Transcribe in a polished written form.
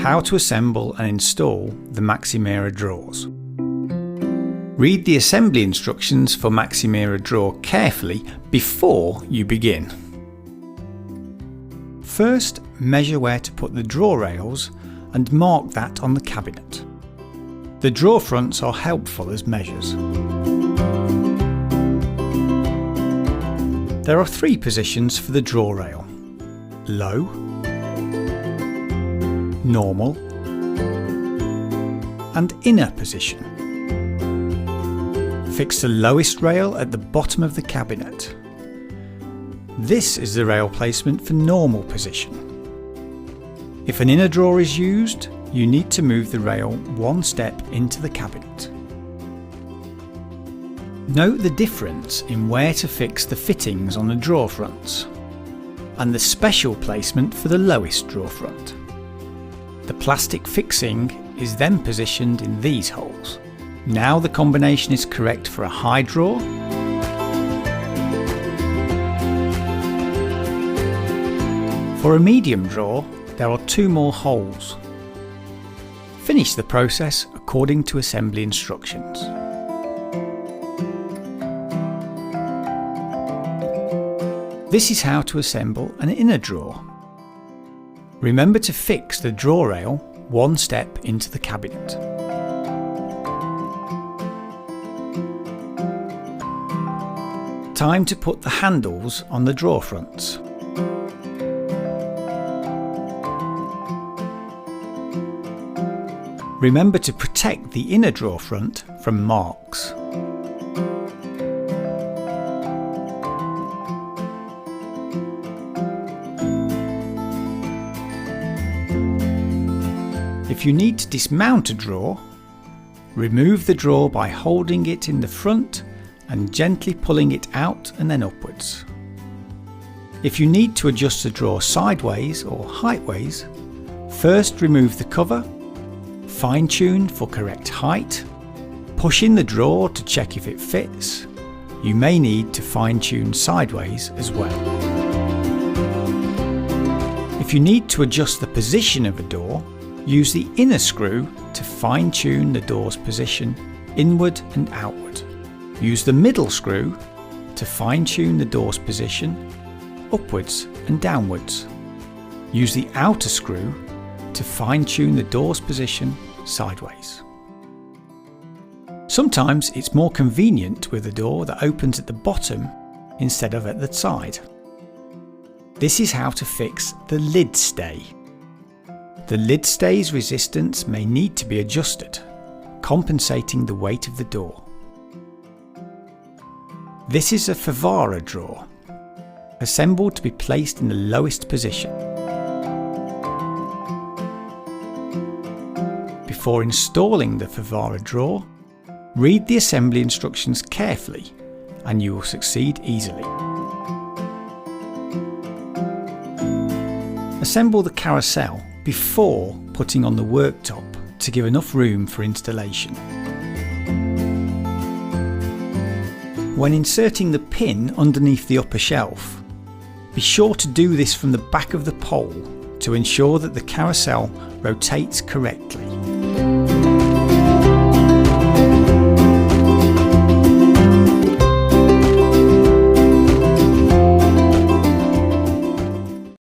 How to assemble and install the Maximera drawers. Read the assembly instructions for Maximera drawer carefully before you begin. First, measure where to put the drawer rails and mark that on the cabinet. The drawer fronts are helpful as measures. There are 3 positions for the drawer rail: low, normal and inner position. Fix the lowest rail at the bottom of the cabinet. This is the rail placement for normal position. If an inner drawer is used, you need to move the rail 1 step into the cabinet. Note the difference in where to fix the fittings on the drawer fronts, and the special placement for the lowest drawer front. The plastic fixing is then positioned in these holes. Now the combination is correct for a high drawer, for a medium drawer there are 2 more holes. Finish the process according to assembly instructions. This is how to assemble an inner drawer. Remember to fix the drawer rail 1 step into the cabinet. Time to put the handles on the drawer fronts. Remember to protect the inner drawer front from marks. If you need to dismount a drawer, remove the drawer by holding it in the front and gently pulling it out and then upwards. If you need to adjust the drawer sideways or heightways, first remove the cover, fine-tune for correct height, push in the drawer to check if it fits. You may need to fine-tune sideways as well. If you need to adjust the position of a door, use the inner screw to fine-tune the door's position inward and outward. Use the middle screw to fine-tune the door's position upwards and downwards. Use the outer screw to fine-tune the door's position sideways. Sometimes it's more convenient with a door that opens at the bottom instead of at the side. This is how to fix the lid stay. The lid stay's resistance may need to be adjusted, compensating the weight of the door. This is a Favara drawer, assembled to be placed in the lowest position. Before installing the Favara drawer, read the assembly instructions carefully and you will succeed easily. Assemble the carousel before putting on the worktop to give enough room for installation. When inserting the pin underneath the upper shelf, be sure to do this from the back of the pole to ensure that the carousel rotates correctly.